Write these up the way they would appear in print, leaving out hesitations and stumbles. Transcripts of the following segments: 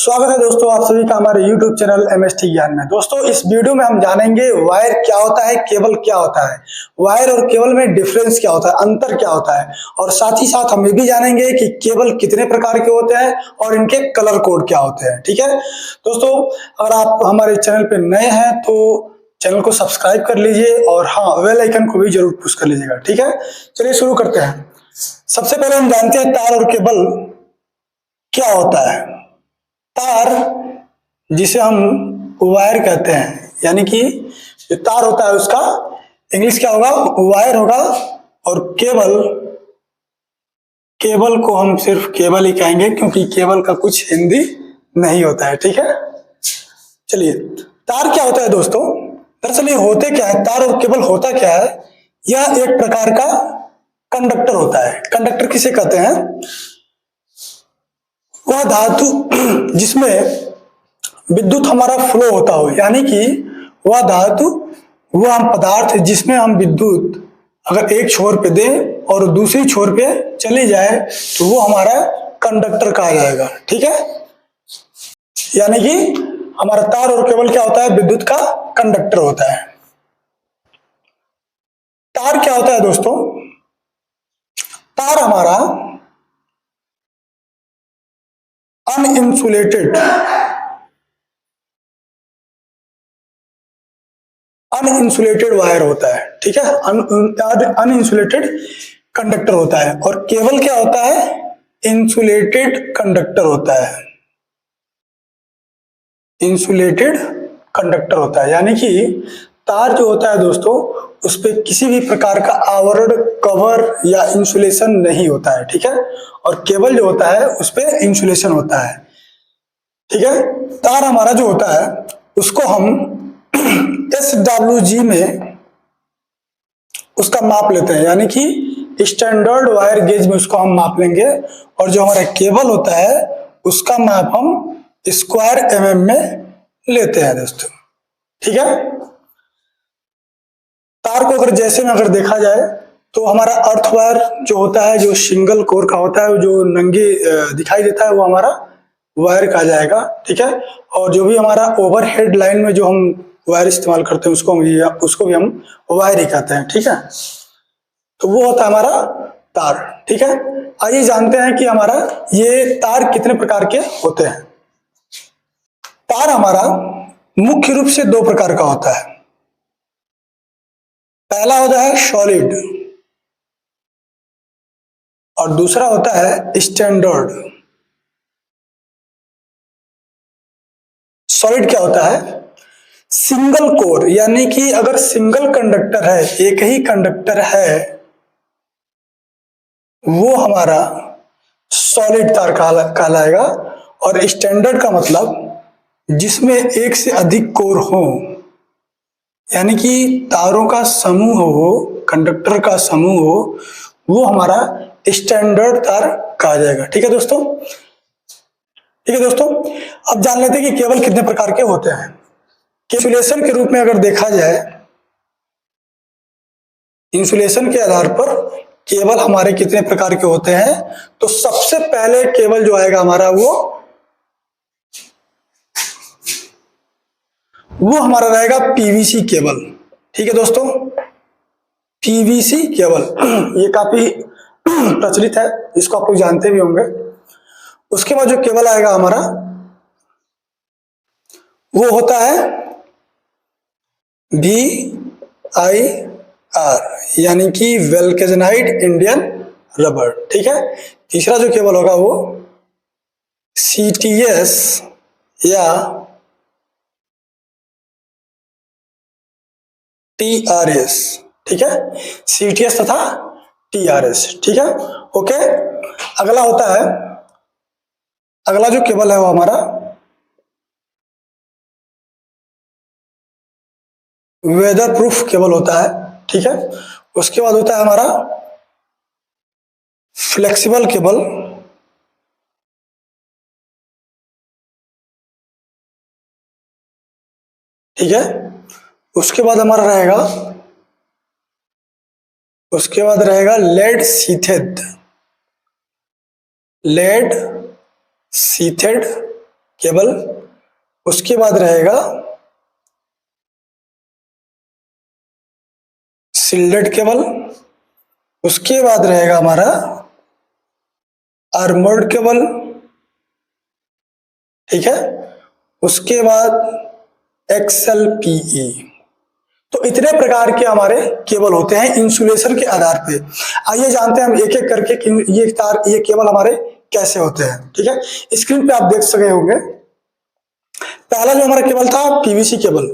स्वागत है दोस्तों आप सभी का हमारे YouTube चैनल MST ज्ञान में। दोस्तों इस वीडियो में हम जानेंगे वायर क्या होता है, केबल क्या होता है, वायर और केबल में डिफरेंस क्या होता है, अंतर क्या होता है, और साथ ही साथ हम ये भी जानेंगे कि केबल कितने प्रकार के होते हैं और इनके कलर कोड क्या होते हैं। ठीक है दोस्तों, अगर आप हमारे चैनल पे नए हैं तो चैनल को सब्सक्राइब कर लीजिए और हाँ, बेल आइकन को भी जरूर पुश कर लीजिएगा। ठीक है, चलिए शुरू करते हैं। सबसे पहले हम जानते हैं तार और केबल क्या होता है। तार, जिसे हम वायर कहते हैं, यानी कि जो तार होता है उसका इंग्लिश क्या होगा, वायर होगा। और केबल, केबल को हम सिर्फ केबल ही कहेंगे क्योंकि केबल का कुछ हिंदी नहीं होता है। ठीक है, चलिए तार क्या होता है दोस्तों। दरअसल ये होते क्या है, तार और केबल होता क्या है, यह एक प्रकार का कंडक्टर होता है। कंडक्टर किसे कहते हैं, वह धातु जिसमें विद्युत हमारा फ्लो होता हो, यानी कि वह धातु, वह हम पदार्थ जिसमें हम विद्युत अगर एक छोर पे दें और दूसरी छोर पे चली जाए तो वो हमारा कंडक्टर कहा जाएगा। ठीक है, यानी कि हमारा तार और केबल क्या होता है, विद्युत का कंडक्टर होता है। तार क्या होता है दोस्तों, तार हमारा अनइंसुलेटेड अनइंसुलेटेड वायर होता है। ठीक है, अनइंसुलेटेड कंडक्टर होता है। और केबल क्या होता है, इंसुलेटेड कंडक्टर होता है। इंसुलेटेड कंडक्टर होता है, यानी कि तार जो होता है दोस्तों उस पर किसी भी प्रकार का आवरण, कवर या इंसुलेशन नहीं होता है। ठीक है, और केबल जो होता है उस पर इंसुलेशन होता है। ठीक है, तार हमारा जो होता है उसको हम SWG में उसका माप लेते हैं, यानी कि स्टैंडर्ड वायर गेज में उसको हम माप लेंगे। और जो हमारा केबल होता है उसका माप हम स्क्वायर mm में लेते हैं दोस्तों। ठीक है, तार को अगर जैसे में अगर देखा जाए तो हमारा अर्थ वायर जो होता है, जो सिंगल कोर का होता है, जो नंगे दिखाई देता है, वो हमारा वायर कहा जाएगा। ठीक है, और जो भी हमारा ओवरहेड लाइन में जो हम वायर इस्तेमाल करते हैं उसको भी हम वायर ही कहते हैं। ठीक है, तो वो होता है हमारा तार। ठीक है, आइए जानते हैं कि हमारा ये तार कितने प्रकार के होते हैं। तार हमारा मुख्य रूप से दो प्रकार का होता है। पहला होता है सॉलिड और दूसरा होता है स्टैंडर्ड। सॉलिड क्या होता है, सिंगल कोर, यानी कि अगर सिंगल कंडक्टर है, एक ही कंडक्टर है, वो हमारा सॉलिड तार कहलाएगा। और स्टैंडर्ड का मतलब जिसमें एक से अधिक कोर हो, यानी कि तारों का समूह हो, कंडक्टर का समूह हो, वो हमारा स्टैंडर्ड तार कहा जाएगा। ठीक है दोस्तों, ठीक है दोस्तों, अब जान लेते हैं कि केबल कितने प्रकार के होते हैं। इंसुलेशन के रूप में अगर देखा जाए, इंसुलेशन के आधार पर केबल हमारे कितने प्रकार के होते हैं, तो सबसे पहले केबल जो आएगा हमारा वो हमारा रहेगा पीवीसी केबल। ठीक है दोस्तों, पीवीसी केबल ये काफी प्रचलित है, इसको आप लोग जानते भी होंगे। उसके बाद जो केबल आएगा हमारा वो होता है VIR, यानी कि वेल्केनाइड इंडियन रबर। ठीक है, तीसरा जो केबल होगा वो CTS या TRS। ठीक है, CTS तथा TRS। ठीक है, ओके। अगला होता है, अगला जो केबल है वो हमारा वेदर प्रूफ केबल होता है। ठीक है, उसके बाद होता है हमारा फ्लेक्सिबल केबल। ठीक है, उसके बाद हमारा रहेगा, उसके बाद रहेगा लेड सीथेड केबल, उसके बाद रहेगा शिल्डेड केबल, उसके बाद रहेगा हमारा आर्मर्ड केबल, ठीक है, उसके बाद XLPE। तो इतने प्रकार के हमारे केबल होते हैं इंसुलेशन के आधार पे। आइए जानते हैं हम एक एक करके कि ये केबल हमारे कैसे होते हैं, ठीक है। स्क्रीन पे आप देख सके होंगे, पहला जो हमारा केबल था पीवीसी केबल।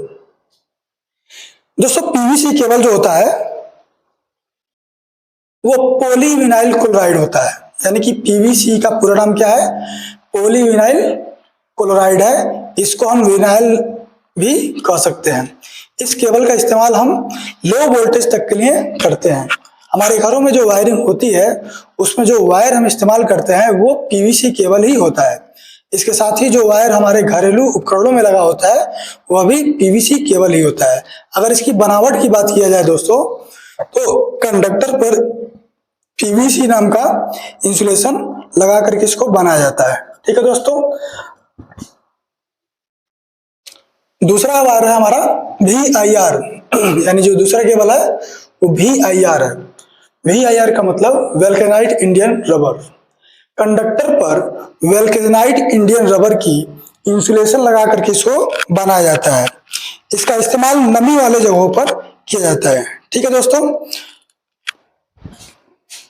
दोस्तों पीवीसी केबल जो होता है वो पॉलीविनाइल क्लोराइड होता है, यानी कि पीवीसी का पूरा नाम क्या है, पॉलीविनाइल क्लोराइड है। इसको हम विनाइल भी कह सकते हैं। इस केबल का इस्तेमाल हम लो वोल्टेज तक के लिए करते हैं। हमारे घरों में जो वायरिंग होती है उसमें जो वायर हम इस्तेमाल करते हैं वो पीवीसी केबल ही होता है। इसके साथ ही जो वायर हमारे घरेलू उपकरणों में लगा होता है वह भी पीवीसी केबल ही होता है। अगर इसकी बनावट की बात किया जाए दोस्तों, तो कंडक्टर पर पीवीसी नाम का इंसुलेशन लगा करके इसको बनाया जाता है, ठीक है दोस्तों। दूसरा वायर है हमारा VIR, यानी जो दूसरा केबल है वो VIR है। VIR का मतलब वेल्केनाइट इंडियन रबर। कंडक्टर पर वेल्केनाइट इंडियन रबर की इंसुलेशन लगा करके इसको बनाया जाता है। इसका इस्तेमाल नमी वाले जगहों पर किया जाता है, ठीक है दोस्तों।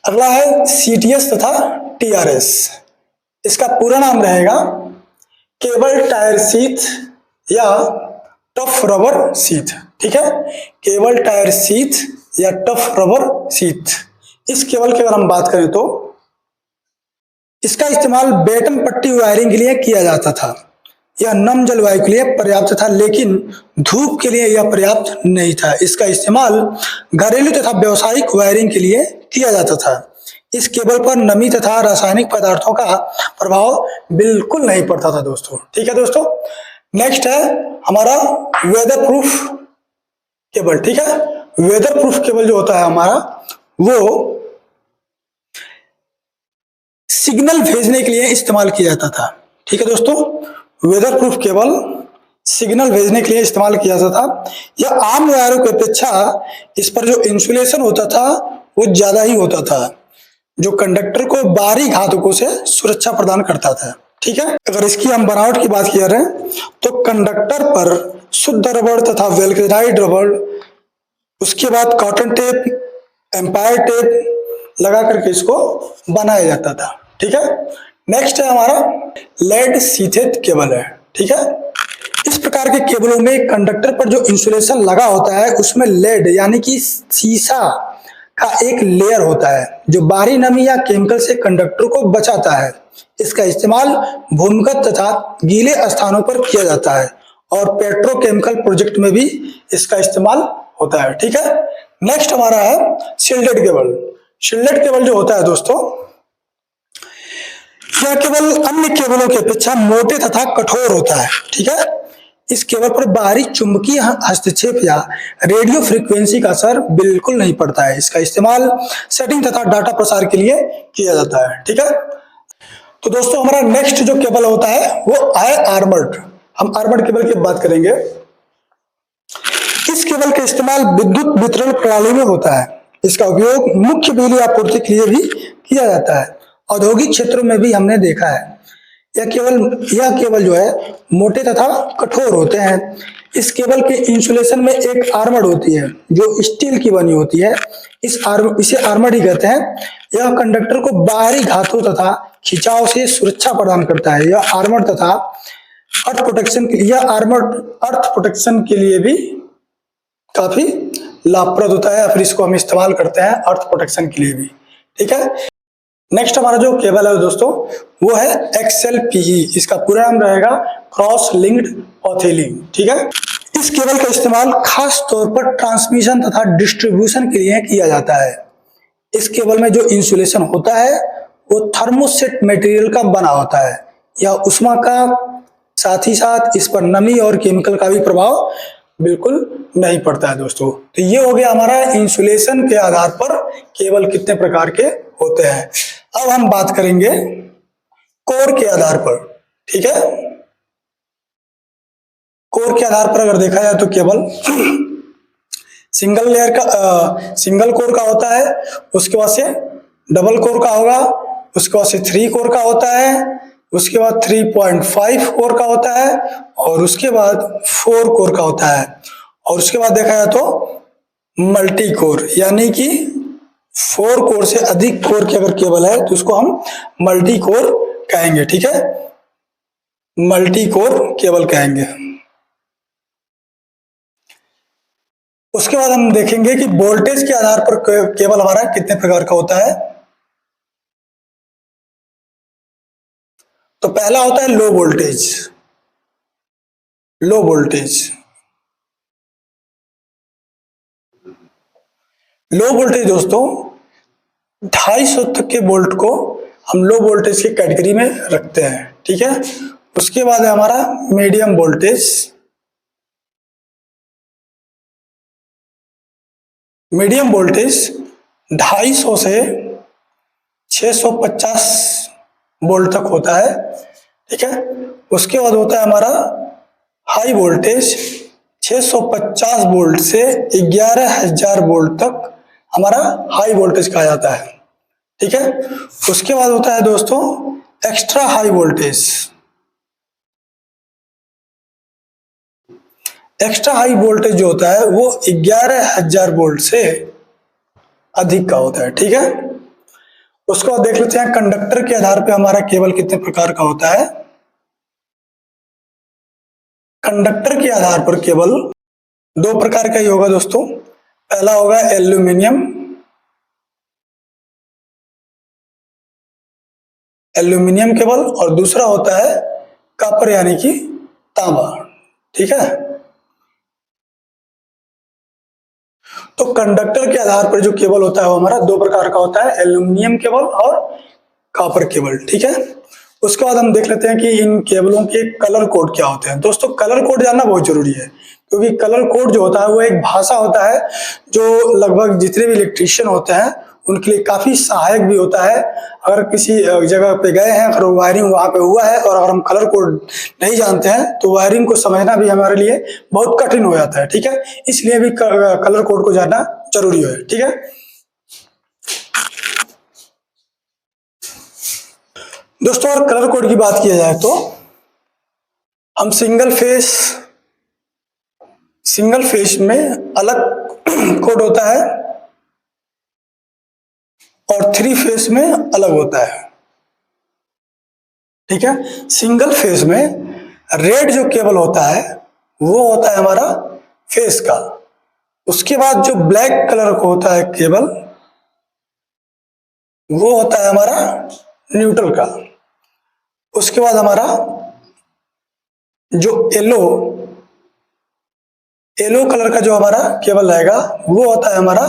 अगला है CTS तथा TRS। इसका पूरा नाम रहेगा केबल टायर सीथ या टफ रबर सीथ, ठीक है, केबल टायर सीथ या टफ रबर सीथ। इस केबल की अगर हम बात करें तो इसका इस्तेमाल बेटन पट्टी वायरिंग के लिए किया जाता था। यह नम जलवायु के लिए पर्याप्त था, लेकिन धूप के लिए यह पर्याप्त नहीं था। इसका इस्तेमाल घरेलू तथा व्यावसायिक वायरिंग के लिए किया जाता था। इस केबल पर नमी तथा रासायनिक पदार्थों का प्रभाव बिल्कुल नहीं पड़ता था दोस्तों, ठीक है दोस्तों। नेक्स्ट है हमारा वेदर प्रूफ केबल, ठीक है। वेदर प्रूफ केबल जो होता है हमारा वो सिग्नल भेजने के लिए इस्तेमाल किया जाता था, ठीक है दोस्तों। वेदर प्रूफ केबल सिग्नल भेजने के लिए इस्तेमाल किया जाता था। यह आम वायरों की अपेक्षा इस पर जो इंसुलेशन होता था वो ज्यादा ही होता था, जो कंडक्टर को बाहरी घातकों से सुरक्षा प्रदान करता था, ठीक है। अगर इसकी हम बनावट की बात किया रहे तो कंडक्टर पर शुद्ध रबड़ तथा वेल्केनाइट रबड़, उसके बाद कॉटन टेप, एम्पायर टेप लगा करके इसको बनाया जाता था, ठीक है। नेक्स्ट है हमारा लेड सीथेड केबल है, ठीक है। इस प्रकार के केबलों में कंडक्टर पर जो इंसुलेशन लगा होता है उसमें लेड यानी कि सीसा का एक लेयर होता है जो बाहरी नमी या केमिकल से कंडक्टर को बचाता है। इसका इस्तेमाल भूमिगत तथा गीले स्थानों पर किया जाता है और पेट्रोकेमिकल प्रोजेक्ट में भी इसका इस्तेमाल होता है, ठीक है। नेक्स्ट हमारा है शिल्डेड केबल। शिल्डेड केबल जो होता है दोस्तों, यह केबल अन्य केबलों की अपेक्षा मोटे तथा कठोर होता है, ठीक है। इस केबल पर बाहरी चुंबकीय हस्तक्षेप या रेडियो फ्रीक्वेंसी का असर बिल्कुल नहीं पड़ता है। इसका इस्तेमाल सेटिंग तथा डाटा प्रसार के लिए किया जाता है, ठीक है। तो दोस्तों हमारा नेक्स्ट जो केबल होता है वो है आर्मर्ड। हम आर्मर्ड केबल की बात करेंगे। इस केबल का इस्तेमाल विद्युत वितरण प्रणाली में होता है। इसका उपयोग मुख्य बिजली आपूर्ति के लिए भी किया जाता है। औद्योगिक क्षेत्रों में भी हमने देखा है। यह केबल जो है मोटे तथा कठोर होते हैं। इस केबल के इंसुलेशन में एक आर्मर होती है जो स्टील की बनी होती है। इसे आर्मर ही कहते हैं। यह कंडक्टर को बाहरी घातों तथा खिंचाव से सुरक्षा प्रदान करता है। यह आर्मर तथा अर्थ प्रोटेक्शन के लिए अर्थ प्रोटेक्शन के लिए भी काफी लाभप्रद होता है, फिर इसको हम इस्तेमाल करते हैं अर्थ प्रोटेक्शन के लिए भी, ठीक है। नेक्स्ट हमारा जो केबल है दोस्तों वो है XLPE। इसका पूरा नाम रहेगा क्रॉस लिंक्ड पॉथिलिंग, ठीक है। इस केबल का इस्तेमाल खास तौर पर ट्रांसमिशन तथा डिस्ट्रीब्यूशन के लिए किया जाता है। इस केबल में जो इंसुलेशन होता है वो थर्मोसेट मटेरियल का बना होता है। यह ऊष्मा का साथ ही साथ इस पर नमी और केमिकल का भी प्रभाव बिल्कुल नहीं पड़ता है दोस्तों। तो ये हो गया हमारा इंसुलेशन के आधार पर केबल कितने प्रकार के होते हैं। अब हम बात करेंगे कोर के आधार पर, ठीक है। कोर के आधार पर अगर देखा जाए तो केबल सिंगल कोर का होता है, उसके बाद से डबल कोर का होगा, उसके बाद से 3 कोर का होता है, उसके बाद 3.5 कोर का होता है, और उसके बाद 4 कोर का होता है, और उसके बाद देखा जाए तो मल्टी कोर, यानी कि 4 कोर से अधिक कोर की अगर केबल है तो उसको हम मल्टी कोर कहेंगे। ठीक है, मल्टी कोर केबल कहेंगे। उसके बाद हम देखेंगे कि वोल्टेज के आधार पर केबल हमारा कितने प्रकार का होता है। तो पहला होता है लो वोल्टेज। लो वोल्टेज दोस्तों 250 तक के वोल्ट को हम लो वोल्टेज की कैटेगरी में रखते हैं। ठीक है, उसके बाद है हमारा मीडियम वोल्टेज। मीडियम वोल्टेज 250 से 650 वोल्ट तक होता है। ठीक है, उसके बाद होता है हमारा हाई वोल्टेज 650 वोल्ट से 11,000 वोल्ट तक हमारा हाई वोल्टेज कहा जाता है। ठीक है, उसके बाद होता है दोस्तों extra high voltage. Extra high voltage जो होता है वो 11,000 वोल्ट से अधिक का होता है। ठीक है, उसको देख लेते हैं कंडक्टर के आधार पे हमारा केबल कितने प्रकार का होता है। कंडक्टर के आधार पर केबल 2 प्रकार का ही होगा दोस्तों। पहला होगा एल्यूमिनियम केबल, और दूसरा होता है कॉपर यानी कि तांबा। ठीक है, तो कंडक्टर के आधार पर जो केबल होता है वो हमारा 2 प्रकार का होता है, एल्यूमिनियम केबल और कॉपर केबल। ठीक है, उसके बाद हम देख लेते हैं कि इन केबलों के कलर कोड क्या होते हैं। दोस्तों कलर कोड जानना बहुत जरूरी है, क्योंकि कलर कोड जो होता है वो एक भाषा होता है जो लगभग जितने भी इलेक्ट्रीशियन होते हैं उनके लिए काफी सहायक भी होता है। अगर किसी जगह पे गए हैं, अगर वायरिंग वहां पे हुआ है और अगर हम कलर कोड नहीं जानते हैं तो वायरिंग को समझना भी हमारे लिए बहुत कठिन हो जाता है। ठीक है, इसलिए भी कलर कोड को जानना जरूरी है। ठीक है दोस्तों, और कलर कोड की बात किया जाए तो हम सिंगल फेस में अलग कोड होता है और 3 फेस में अलग होता है। ठीक है, सिंगल फेस में रेड जो केबल होता है वो होता है हमारा फेस का। उसके बाद जो ब्लैक कलर का होता है केबल वो होता है हमारा न्यूट्रल का। उसके बाद हमारा जो येलो कलर का जो हमारा केबल रहेगा वो होता है हमारा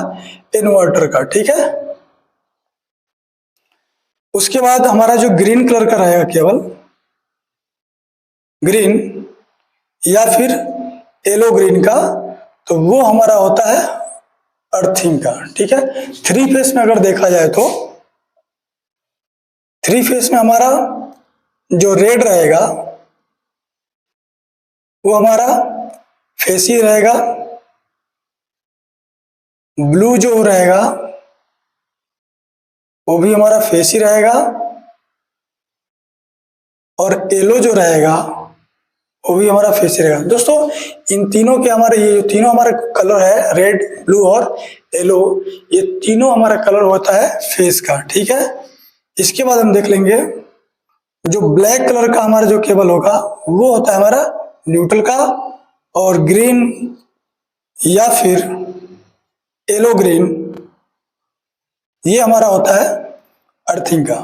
इन्वर्टर का। ठीक है, उसके बाद हमारा जो ग्रीन कलर का रहेगा केबल, ग्रीन या फिर येलो ग्रीन का, तो वो हमारा होता है अर्थिंग का। ठीक है, 3 फेस में अगर देखा जाए तो 3 फेस में हमारा जो रेड रहेगा वो हमारा फेसी रहेगा, ब्लू जो रहेगा वो भी हमारा फेसी रहेगा, और येलो जो रहेगा वो भी हमारा फेसी रहेगा। दोस्तों इन तीनों के हमारे ये तीनों हमारे कलर है, रेड, ब्लू और येलो, ये तीनों हमारा कलर होता है फेस का। ठीक है, इसके बाद हम देख लेंगे जो ब्लैक कलर का हमारा जो केबल होगा वो होता है हमारा न्यूट्रल का, और ग्रीन या फिर येलो ग्रीन ये हमारा होता है अर्थिंग का।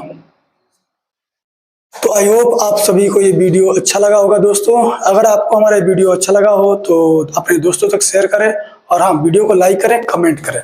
तो आई होप आप सभी को ये वीडियो अच्छा लगा होगा दोस्तों। अगर आपको हमारा वीडियो अच्छा लगा हो तो अपने दोस्तों तक शेयर करें, और हाँ वीडियो को लाइक करें, कमेंट करें।